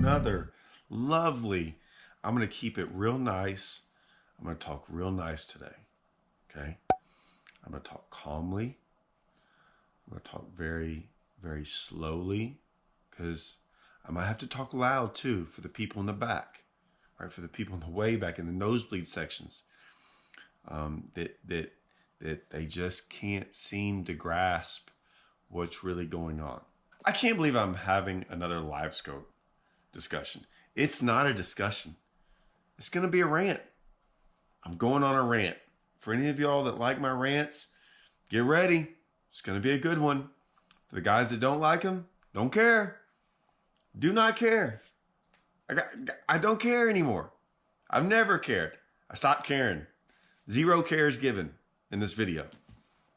another lovely, I'm going to keep it real nice. I'm going to talk real nice today. Okay. I'm going to talk calmly. I'm going to talk very, very slowly, because I might have to talk loud too for the people in the back, right? For the people in the way back in the nosebleed sections, that they just can't seem to grasp what's really going on. I can't believe I'm having another Livescope discussion. It's not a discussion. It's going to be a rant. I'm going on a rant. For any of y'all that like my rants, get ready. It's going to be a good one. For the guys that don't like them, don't care. Do not care. I don't care anymore. I've never cared. I stopped caring. 0 cares given in this video.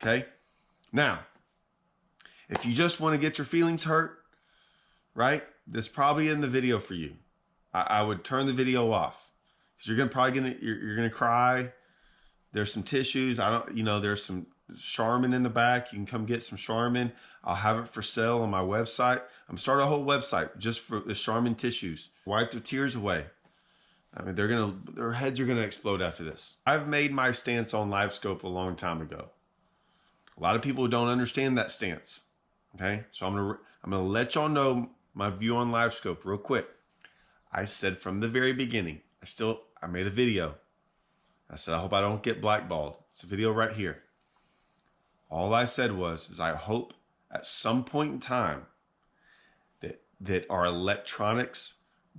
Okay? Now, if you just want to get your feelings hurt, right? This probably isn't the video for you. I would turn the video off, because you're gonna cry. There's some tissues. There's some Charmin in the back. You can come get some Charmin. I'll have it for sale on my website. I'm starting a whole website just for the Charmin tissues. Wipe their tears away. I mean, their heads are gonna explode after this. I've made my stance on Livescope a long time ago. A lot of people don't understand that stance. Okay, so I'm gonna let y'all know my view on Livescope real quick. I said from the very beginning, I made a video. I said, I hope I don't get blackballed. It's a video right here. All I said is I hope at some point in time that our electronics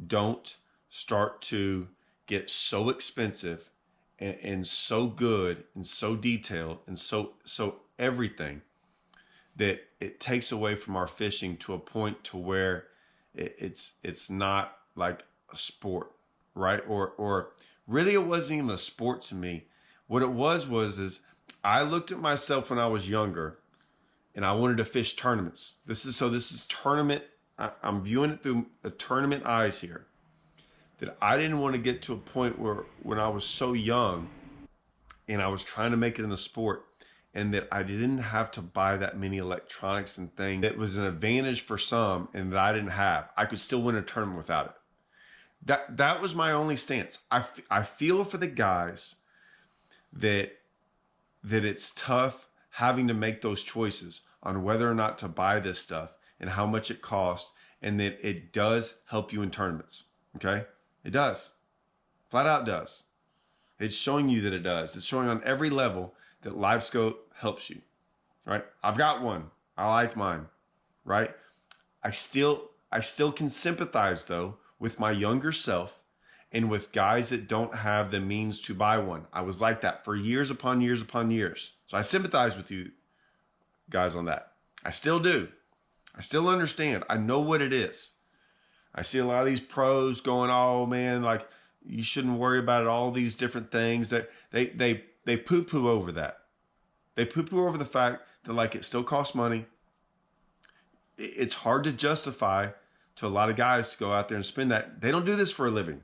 don't start to get so expensive and so good and so detailed and so everything, that it takes away from our fishing to a point to where it's not like a sport, right? Or really, it wasn't even a sport to me. What it was I looked at myself when I was younger, and I wanted to fish tournaments. This is tournament. I'm viewing it through a tournament eyes here. That I didn't want to get to a point where when I was so young, and I was trying to make it in the sport, and that I didn't have to buy that many electronics and things. That was an advantage for some and that I didn't have. I could still win a tournament without it. That was my only stance. I feel for the guys that it's tough having to make those choices on whether or not to buy this stuff and how much it costs, and that it does help you in tournaments. Okay? It does. Flat out does. It's showing you that it does. It's showing on every level that Livescope helps you, right? I've got one. I like mine, right? I still can sympathize though with my younger self and with guys that don't have the means to buy one. I was like that for years upon years upon years. So I sympathize with you guys on that. I still do. I still understand. I know what it is. I see a lot of these pros going, oh man, like you shouldn't worry about it, all these different things that they poo-poo over that. They poo-poo over the fact that like it still costs money. It's hard to justify to a lot of guys to go out there and spend that. They don't do this for a living,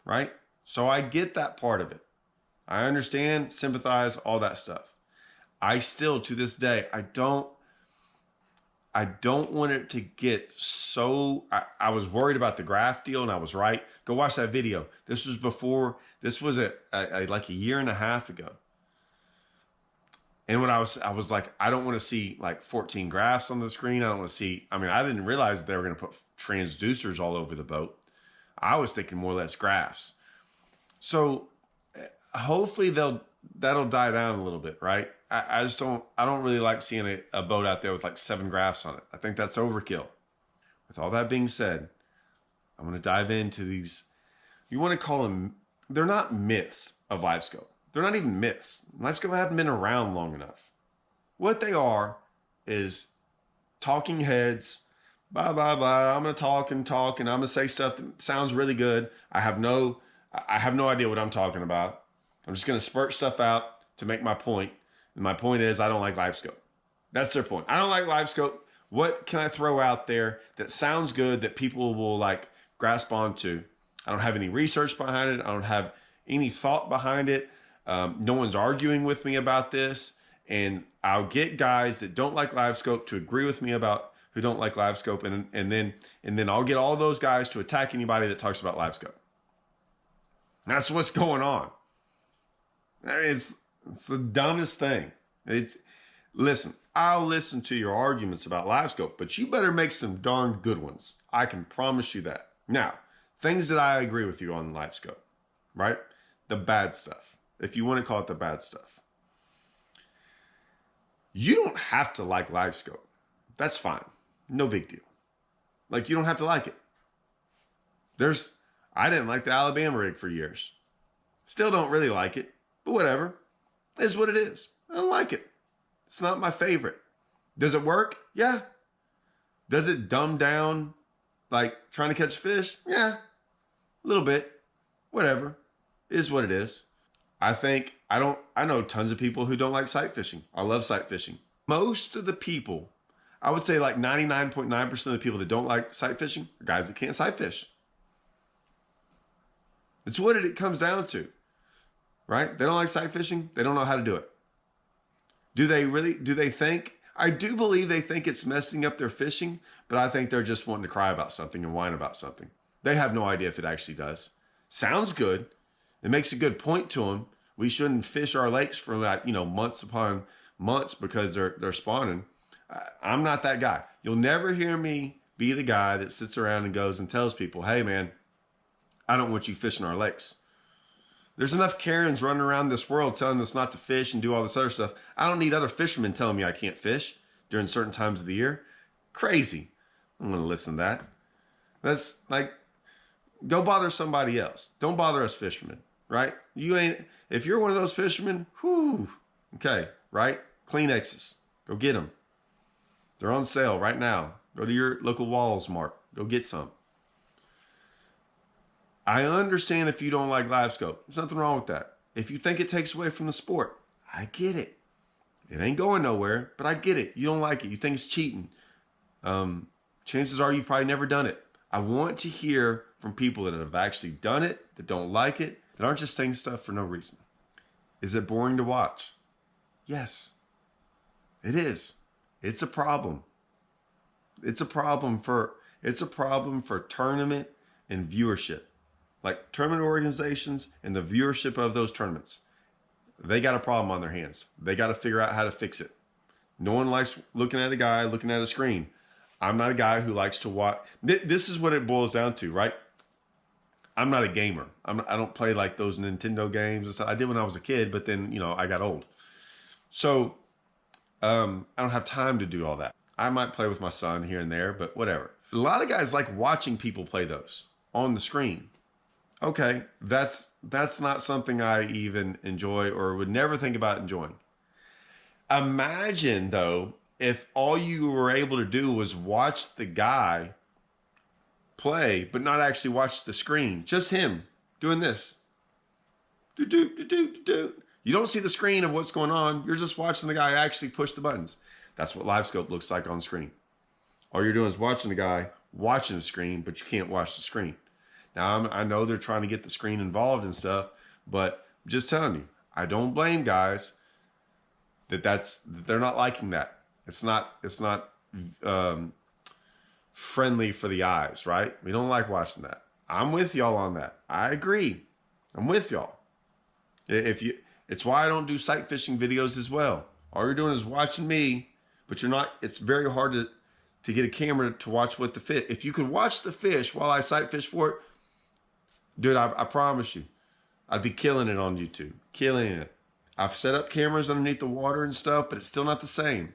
right? So I get that part of it. I understand, sympathize, all that stuff. I still, to this day, I don't want it to get so... I was worried about the graph deal, and I was right. Go watch that video. This was like a year and a half ago. And when I was like, I don't want to see like 14 graphs on the screen. I don't want to see... I mean, I didn't realize they were going to put transducers all over the boat. I was thinking more or less graphs. So hopefully that'll die down a little bit, right? I don't really like seeing a boat out there with like 7 graphs on it. I think that's overkill. With all that being said, I'm going to dive into these, you want to call them, they're not myths of Livescope. They're not even myths. Livescope haven't been around long enough. What they are is talking heads, blah, blah, blah. I'm going to talk and I'm going to say stuff that sounds really good. I have no idea what I'm talking about. I'm just going to spurt stuff out to make my point. And my point is, I don't like Livescope. That's their point. I don't like Livescope. What can I throw out there that sounds good that people will like grasp onto? I don't have any research behind it. I don't have any thought behind it. No one's arguing with me about this. And I'll get guys that don't like Livescope to agree with me about who don't like Livescope, and then I'll get all those guys to attack anybody that talks about Livescope. That's what's going on. It's the dumbest thing. Listen, I'll listen to your arguments about Livescope, but you better make some darn good ones. I can promise you that. Now, things that I agree with you on Livescope, right? The bad stuff, if you want to call it the bad stuff. You don't have to like Livescope. That's fine. No big deal. Like, you don't have to like it. I didn't like the Alabama rig for years. Still don't really like it, but whatever. It is what it is. I don't like it. It's not my favorite. Does it work? Yeah. Does it dumb down like trying to catch fish? Yeah. A little bit. Whatever. It is what it is. I know tons of people who don't like sight fishing. I love sight fishing. Most of the people, I would say like 99.9% of the people that don't like sight fishing are guys that can't sight fish. It's what it comes down to, right? They don't like sight fishing. They don't know how to do it. Do they think? I do believe they think it's messing up their fishing, but I think they're just wanting to cry about something and whine about something. They have no idea if it actually does. Sounds good. It makes a good point to them. We shouldn't fish our lakes for like, months upon months because they're spawning. I'm not that guy. You'll never hear me be the guy that sits around and goes and tells people, hey man, I don't want you fishing our lakes. There's enough Karens running around this world telling us not to fish and do all this other stuff. I don't need other fishermen telling me I can't fish during certain times of the year. Crazy. I'm going to listen to that. That's like, go bother somebody else. Don't bother us fishermen, right? If you're one of those fishermen, okay, right? Kleenexes, go get them. They're on sale right now. Go to your local Walmart. Go get some. I understand if you don't like Livescope. There's nothing wrong with that. If you think it takes away from the sport, I get it. It ain't going nowhere, but I get it. You don't like it. You think it's cheating. Chances are you've probably never done it. I want to hear from people that have actually done it, that don't like it, that aren't just saying stuff for no reason. Is it boring to watch? Yes, it is. It's a problem. It's a problem for tournament and viewership. Like tournament organizations and the viewership of those tournaments, they got a problem on their hands. They got to figure out how to fix it. No one likes looking at a guy looking at a screen. I'm not a guy who likes to watch. This is what it boils down to, right? I'm not a gamer. I don't play like those Nintendo games and stuff. I did when I was a kid, but then, I got old. So I don't have time to do all that. I might play with my son here and there, but whatever. A lot of guys like watching people play those on the screen. Okay, that's not something I even enjoy or would never think about enjoying. Imagine, though, if all you were able to do was watch the guy play, but not actually watch the screen. Just him doing this. You don't see the screen of what's going on. You're just watching the guy actually push the buttons. That's what Livescope looks like on screen. All you're doing is watching the guy watching the screen, but you can't watch the screen. Now, I know they're trying to get the screen involved and stuff, but I'm just telling you, I don't blame guys that they're not liking that. It's not friendly for the eyes, right? We don't like watching that. I'm with y'all on that. I agree. I'm with y'all. It's why I don't do sight fishing videos as well. All you're doing is watching me, but it's very hard to get a camera to watch what the fish. If you could watch the fish while I sight fish for it, dude, I promise you, I'd be killing it on YouTube. Killing it. I've set up cameras underneath the water and stuff, but it's still not the same.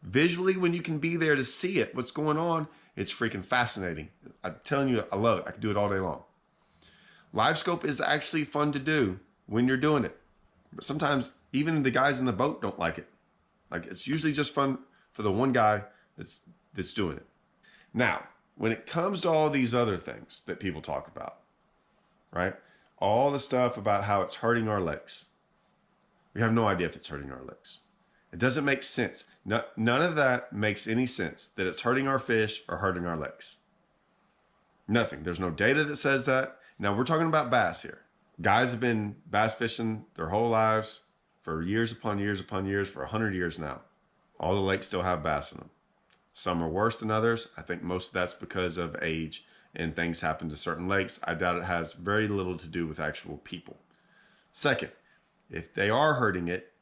Visually, when you can be there to see it, what's going on, it's freaking fascinating. I'm telling you, I love it. I can do it all day long. Livescope is actually fun to do when you're doing it. But sometimes even the guys in the boat don't like it. Like, it's usually just fun for the one guy that's doing it. Now, when it comes to all these other things that people talk about, right? All the stuff about how it's hurting our lakes. We have no idea if it's hurting our lakes. It doesn't make sense. None of that makes any sense, that it's hurting our fish or hurting our lakes. Nothing. There's no data that says that. Now, we're talking about bass here. Guys have been bass fishing their whole lives for years upon years upon years, for 100 years now. All the lakes still have bass in them. Some are worse than others. I think most of that's because of age and things happen to certain lakes. I doubt it has very little to do with actual people. Second, if they are hurting it,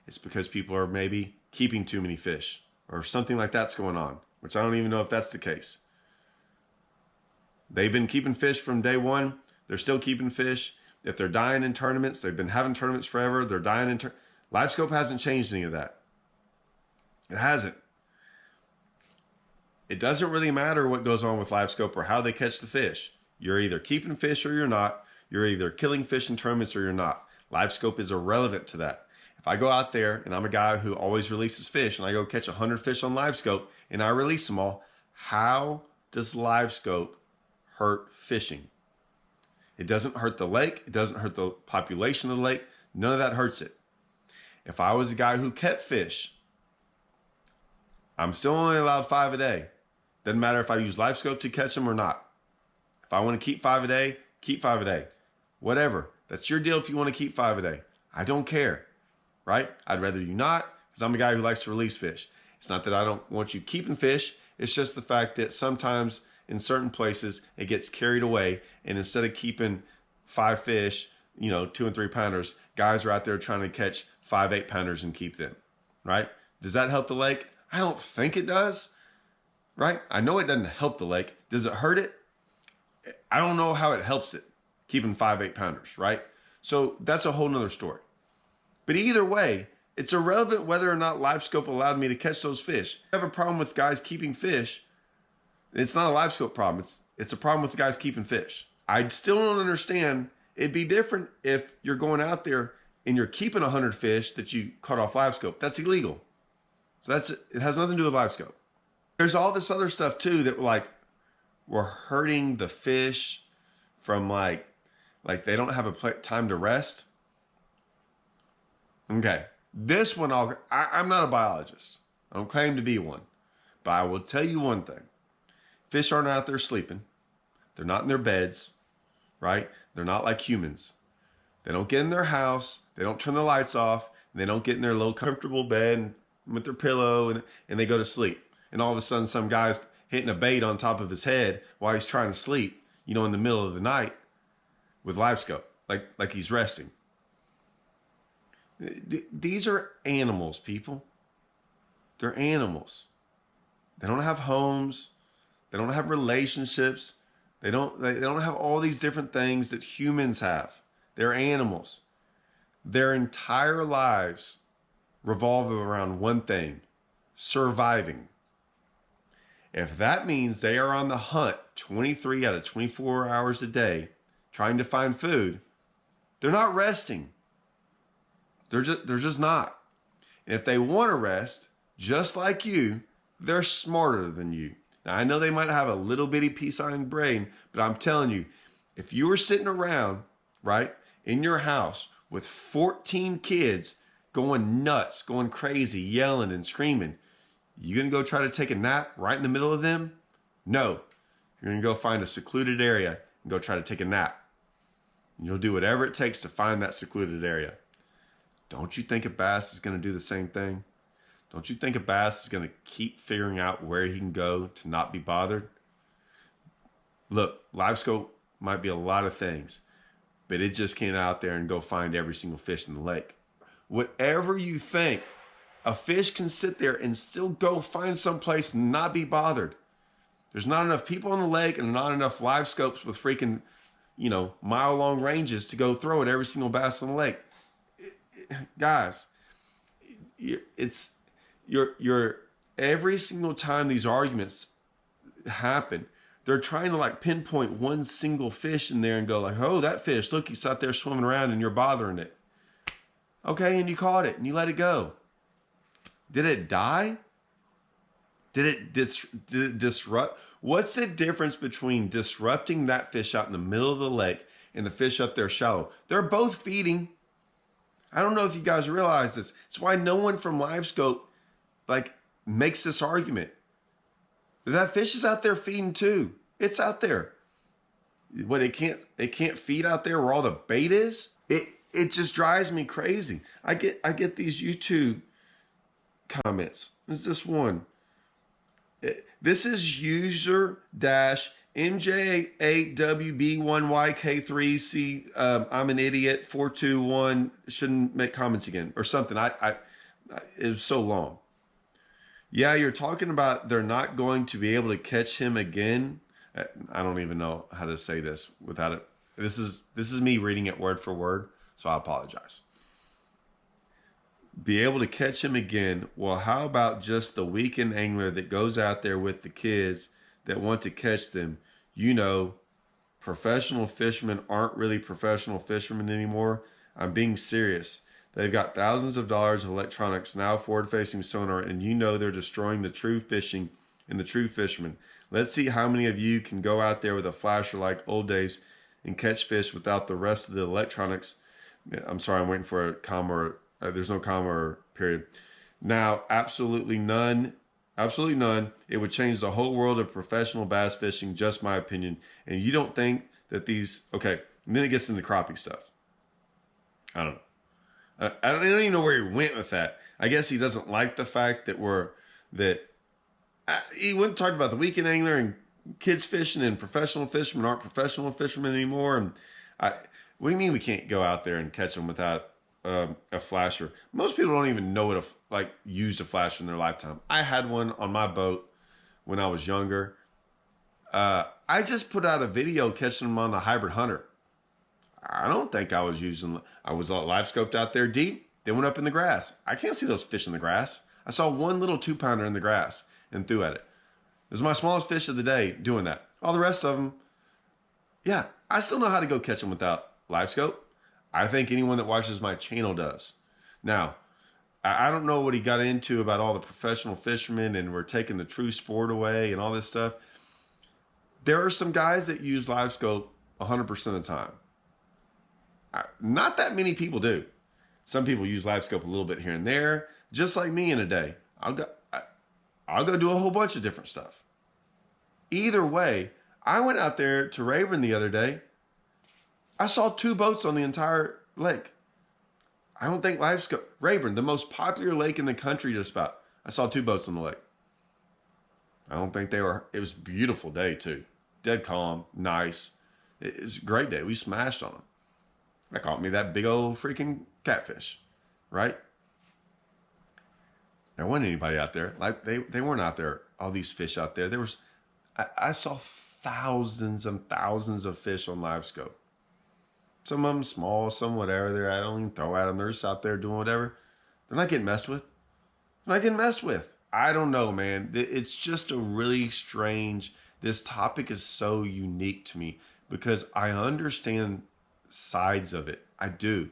it's because people are maybe keeping too many fish or something like that's going on, which I don't even know if that's the case. They've been keeping fish from day one. They're still keeping fish. If they're dying in tournaments, they've been having tournaments forever. They're dying in Livescope hasn't changed any of that. It hasn't. It doesn't really matter what goes on with Livescope or how they catch the fish. You're either keeping fish or you're not. You're either killing fish in tournaments or you're not. Livescope is irrelevant to that. If I go out there and I'm a guy who always releases fish and I go catch 100 fish on Livescope and I release them all, how does Livescope hurt fishing? It doesn't hurt the lake. It doesn't hurt the population of the lake. None of that hurts it. If I was a guy who kept fish, I'm still only allowed 5 a day. Doesn't matter if I use Livescope to catch them or not. If I want to keep 5 a day, keep 5 a day. Whatever. That's your deal if you want to keep 5 a day. I don't care. Right? I'd rather you not, because I'm a guy who likes to release fish. It's not that I don't want you keeping fish. It's just the fact that sometimes in certain places it gets carried away, and instead of keeping 5 fish, 2 and 3 pounders, guys are out there trying to catch 5 8-pounders and keep them. Right? Does that help the lake? I don't think it does. Right? I know it doesn't help the lake. Does it hurt it? I don't know how it helps it, keeping 5 8-pounders, right? So that's a whole nother story. But either way, it's irrelevant whether or not Livescope allowed me to catch those fish. If I have a problem with guys keeping fish, it's not a Livescope problem. It's a problem with the guys keeping fish. I still don't understand. It'd be different if you're going out there and you're keeping 100 fish that you caught off Livescope. That's illegal. So it has nothing to do with Livescope. There's all this other stuff too that we're hurting the fish from like they don't have a time to rest. Okay, this one I'm not a biologist. I don't claim to be one, but I will tell you one thing: fish aren't out there sleeping. They're not in their beds, right? They're not like humans. They don't get in their house. They don't turn the lights off. And they don't get in their low comfortable bed with their pillow and they go to sleep. And all of a sudden, some guy's hitting a bait on top of his head while he's trying to sleep, in the middle of the night with Livescope, like he's resting. These are animals, people. They're animals. They don't have homes. They don't have relationships. They don't have all these different things that humans have. They're animals. Their entire lives revolve around one thing: surviving. If that means they are on the hunt 23 out of 24 hours a day trying to find food, they're not resting. They're just not. And if they want to rest, just like you, they're smarter than you. Now, I know they might have a little bitty pea-sized brain, but I'm telling you, if you were sitting around, right, in your house with 14 kids going nuts, going crazy, yelling and screaming, you gonna go try to take a nap right in the middle of them? No. You're gonna go find a secluded area and go try to take a nap. And you'll do whatever it takes to find that secluded area. Don't you think a bass is gonna do the same thing? Don't you think a bass is gonna keep figuring out where he can go to not be bothered? Look, Livescope might be a lot of things, but it just can't out there and go find every single fish in the lake. Whatever you think, a fish can sit there and still go find someplace and not be bothered. There's not enough people on the lake and not enough Livescopes with freaking, mile-long ranges to go throw at every single bass on the lake. Guys, you're every single time these arguments happen, they're trying to pinpoint one single fish in there and go oh, that fish, look, he's out there swimming around and you're bothering it. Okay, and you caught it and you let it go. Did it die? Did it disrupt? What's the difference between disrupting that fish out in the middle of the lake and the fish up there shallow? They're both feeding. I don't know if you guys realize this. It's why no one from Livescope makes this argument. That fish is out there feeding too. It's out there. What, it can't feed out there where all the bait is? It just drives me crazy. I get these YouTube comments. There's this one. This is user dash MJ8WB1YK3C. I'm an idiot. 421 shouldn't make comments again or something. It was so long. Yeah, you're talking about they're not going to be able to catch him again. I don't even know how to say this without it. This is me reading it word for word, so I apologize. Be able to catch him again. Well, how about just the weekend angler that goes out there with the kids that want to catch them? You know, professional fishermen aren't really professional fishermen anymore. I'm being serious. They've got thousands of dollars of electronics, now forward-facing sonar, and you know they're destroying the true fishing and the true fishermen. Let's see how many of you can go out there with a flasher like old days and catch fish without the rest of the electronics. I'm sorry, I'm waiting for a comma. There's no comma or period. Now, absolutely none. Absolutely none. It would change the whole world of professional bass fishing, just my opinion. And you don't think that these... Okay, and then it gets into crappie stuff. I don't know. I don't even know where he went with that. I guess he doesn't like the fact that he wouldn't talk about the weekend angler and kids fishing and professional fishermen aren't professional fishermen anymore. And what do you mean we can't go out there and catch them without a flasher? Most people don't even know what used a flasher in their lifetime. I had one on my boat when I was younger. I just put out a video catching them on the hybrid hunter. I don't think I was live scoped out there deep. They went up in the grass. I can't see those fish in the grass. I saw one little 2-pounder in the grass and threw at it. It was my smallest fish of the day doing that. All the rest of them, yeah, I still know how to go catch them without live scope. I think anyone that watches my channel does. Now, I don't know what he got into about all the professional fishermen and we're taking the true sport away and all this stuff. There are some guys that use live scope 100% of the time. Not that many people do. Some people use live scope a little bit here and there, just like me in a day. I'll go do a whole bunch of different stuff. Either way, I went out there to Rayburn the other day. I saw 2 boats on the entire lake. I don't think live scope... Rayburn, the most popular lake in the country just about. I saw 2 boats on the lake. I don't think they were... It was a beautiful day too. Dead calm, nice. It was a great day. We smashed on them. That caught me that big old freaking catfish, right? There wasn't anybody out there. Like they weren't out there. All these fish out there. I saw thousands and thousands of fish on live scope. Some of them small, some whatever. I don't even throw at them. They're just out there doing whatever. They're not getting messed with. They're not getting messed with. I don't know, man. It's just a really strange... This topic is so unique to me because I understand sides of it. I do.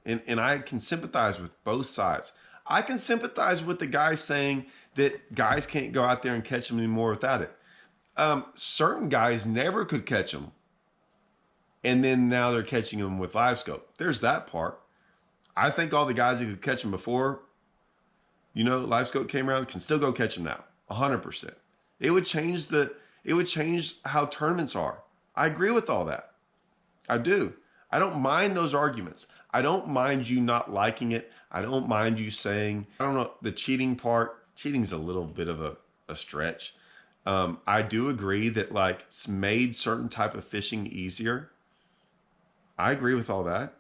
And I can sympathize with both sides. I can sympathize with the guy saying that guys can't go out there and catch them anymore without it. Certain guys never could catch them. And then now they're catching them with live scope. There's that part. I think all the guys that could catch them before, live scope came around can still go catch them now. 100%. It would change how tournaments are. I agree with all that. I do. I don't mind those arguments. I don't mind you not liking it. I don't mind you saying, I don't know, the cheating part. Cheating's a little bit of a stretch. I do agree that it's made certain type of fishing easier. I agree with all that.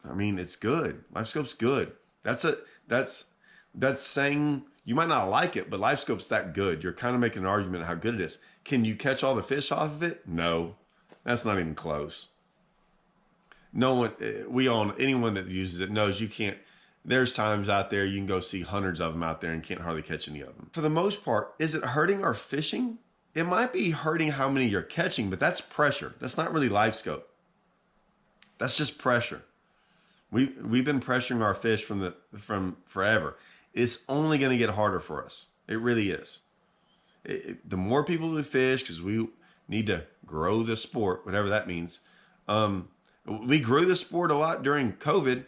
I mean, it's good. LiveScope's good. That's saying you might not like it, but LiveScope's that good. You're kind of making an argument of how good it is. Can you catch all the fish off of it? No, that's not even close. No one, anyone that uses it knows you can't. There's times out there you can go see hundreds of them out there and can't hardly catch any of them. For the most part, is it hurting our fishing? It might be hurting how many you're catching, but that's pressure. That's not really live scope. That's just pressure. We've been pressuring our fish from forever. It's only going to get harder for us. It really is. The more people that fish, because we need to grow the sport, whatever that means. We grew the sport a lot during COVID,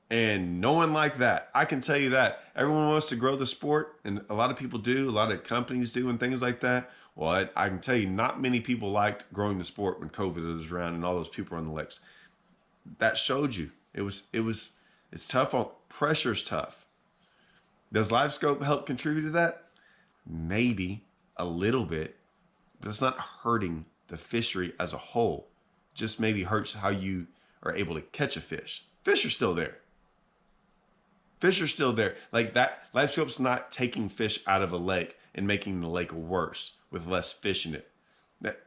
and no one liked that. I can tell you that. Everyone wants to grow the sport, and a lot of people do. A lot of companies do, and things like that. Well, I can tell you, not many people liked growing the sport when COVID was around and all those people were on the lakes. That showed you. It's tough. Pressure's tough. Does LiveScope help contribute to that? maybe a little bit, but it's not hurting the fishery as a whole. Just maybe hurts how you are able to catch a fish. Fish are still there. Fish are still there. Like that, Livescope's not taking fish out of a lake and making the lake worse with less fish in it. That,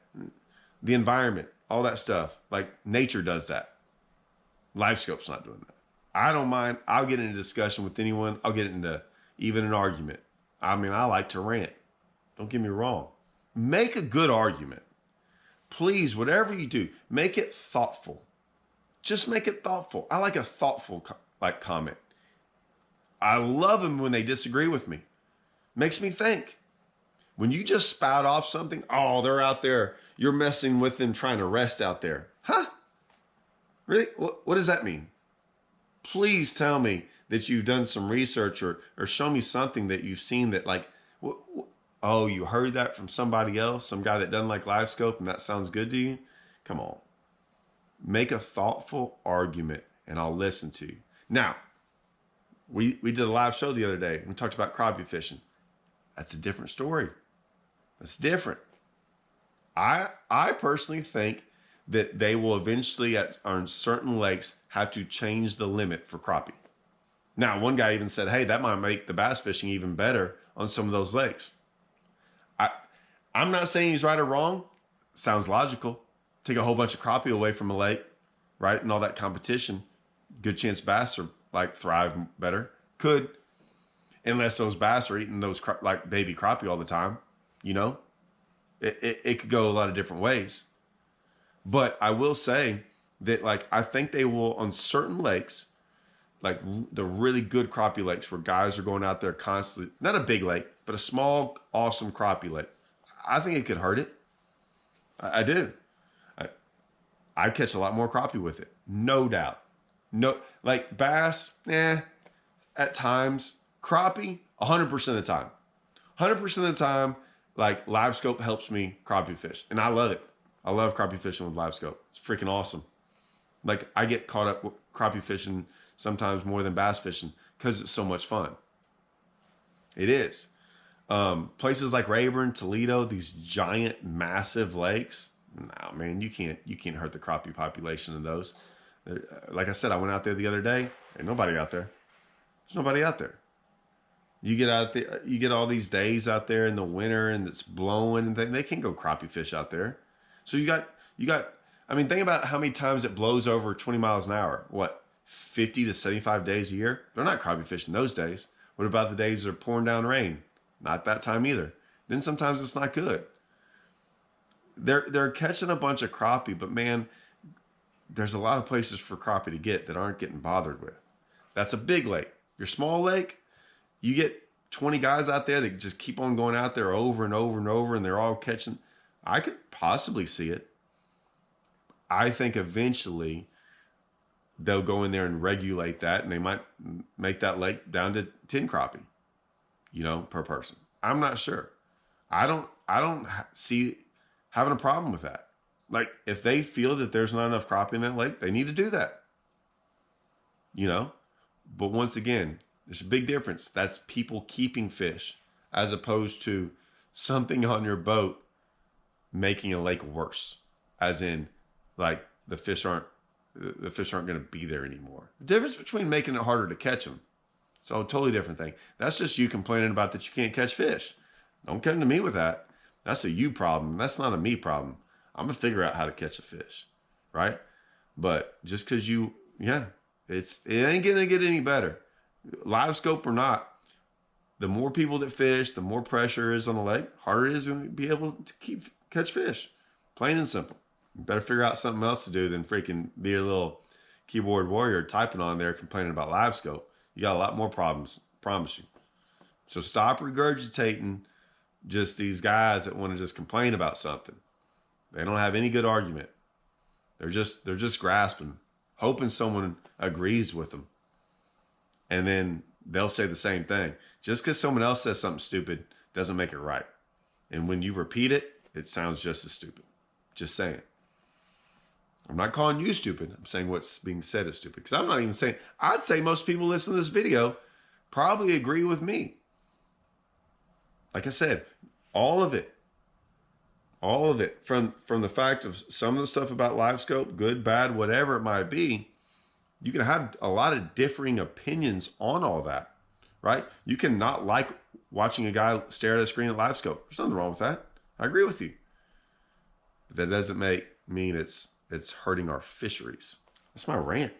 the environment, all that stuff, like nature does that. Livescope's not doing that. I don't mind. I'll get into discussion with anyone. I'll get into even an argument. I mean, I like to rant. Don't get me wrong. Make a good argument. Please, whatever you do, make it thoughtful. Just make it thoughtful. I like a thoughtful comment. I love them when they disagree with me. Makes me think. When you just spout off something, oh, they're out there. You're messing with them trying to rest out there. Huh? Really? What does that mean? Please tell me that you've done some research or show me something that you've seen that like, oh, you heard that from somebody else, some guy that doesn't like Livescope and that sounds good to you? Come on. Make a thoughtful argument and I'll listen to you. Now, we did a live show the other day. We talked about crappie fishing. That's a different story. That's different. I personally think that they will eventually on certain lakes have to change the limit for crappie. Now, one guy even said, hey, that might make the bass fishing even better on some of those lakes. I'm not saying he's right or wrong. Sounds logical. Take a whole bunch of crappie away from a lake, right? And all that competition. Good chance bass are like thrive better. Could. Unless those bass are eating those like baby crappie all the time. You know? It could go a lot of different ways. But I will say that like I think they will on certain lakes, like the really good crappie lakes where guys are going out there constantly, not a big lake, but a small, awesome crappie lake. I think it could hurt it. I do. I catch a lot more crappie with it. No doubt. No, like bass, at times. Crappie, 100% of the time. 100% of the time, like Livescope helps me crappie fish. And I love it. I love crappie fishing with Livescope. It's freaking awesome. Like I get caught up with crappie fishing sometimes more than bass fishing because it's so much fun. It is. Places like Rayburn, Toledo, these giant, massive lakes. No, man, you can't hurt the crappie population in those. Like I said, I went out there the other day. Ain't nobody out there. There's nobody out there. You get out there, you get all these days out there in the winter and it's blowing and they can't go crappie fish out there. So you got, I mean, think about how many times it blows over 20 miles an hour. What, 50 to 75 days a year? They're not crappie fishing those days. What about the days that are pouring down rain? Not that time either. Then sometimes it's not good. They're catching a bunch of crappie, but man, there's a lot of places for crappie to get that aren't getting bothered with. That's a big lake. Your small lake, you get 20 guys out there that just keep on going out there over and over and over, and they're all catching. I could possibly see it. I think eventually they'll go in there and regulate that, and they might make that lake down to 10 crappie, per person. I'm not sure. I don't see having a problem with that. Like, if they feel that there's not enough crappie in that lake, they need to do that. But once again, there's a big difference. That's people keeping fish as opposed to something on your boat making a lake worse. As in, like, the fish aren't going to be there anymore. The difference between making it harder to catch them, it's a totally different thing. That's just you complaining about that you can't catch fish. Don't come to me with that. That's a you problem. That's not a me problem. I'm going to figure out how to catch a fish, right? But just because it ain't going to get any better. Livescope or not, the more people that fish, the more pressure is on the lake, harder it is to be able to catch fish. Plain and simple. You better figure out something else to do than freaking be a little keyboard warrior typing on there complaining about Livescope. You got a lot more problems, promise you. So stop regurgitating just these guys that want to just complain about something. They don't have any good argument. They're just grasping, hoping someone agrees with them. And then they'll say the same thing. Just because someone else says something stupid doesn't make it right. And when you repeat it, it sounds just as stupid. Just saying. I'm not calling you stupid. I'm saying what's being said is stupid. Because I'm not even saying, I'd say most people listening to this video probably agree with me. like I said, all of it from the fact of some of the stuff about Livescope, good, bad, whatever it might be, you can have a lot of differing opinions on all that, right? You can not like watching a guy stare at a screen at Livescope. There's nothing wrong with that. I agree with you. But that doesn't mean it's hurting our fisheries. That's my rant.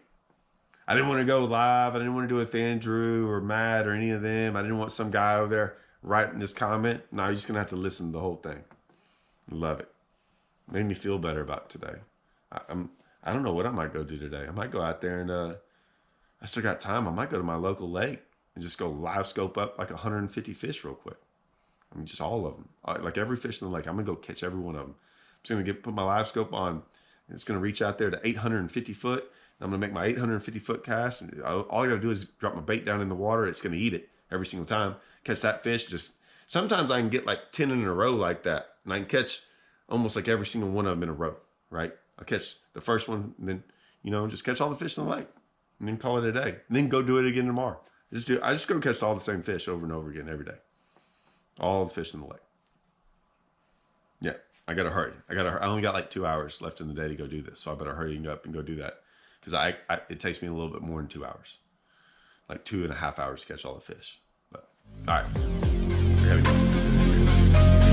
I didn't want to go live. I didn't want to do it with Andrew or Matt or any of them. I didn't want some guy over there writing this comment. No, you're just going to have to listen to the whole thing. Love it. Made me feel better about today. I don't know what I might go do today. I might go out there and I still got time. I might go to my local lake and just go live scope up like 150 fish real quick. I mean, just all of them. Like every fish in the lake, I'm going to go catch every one of them. I'm just going to put my live scope on. It's going to reach out there to 850 foot. I'm going to make my 850 foot cast. And all I got to do is drop my bait down in the water. It's going to eat it every single time. Catch that fish. Just sometimes I can get like 10 in a row like that. And I can catch almost like every single one of them in a row, right? I'll catch the first one and then, just catch all the fish in the lake and then call it a day. And then go do it again tomorrow. I just go catch all the same fish over and over again every day. All the fish in the lake. Yeah, I got to hurry. I only got like 2 hours left in the day to go do this. So I better hurry up and go do that. Because it takes me a little bit more than 2 hours. Like 2.5 hours to catch all the fish. But, all right. I gotta go.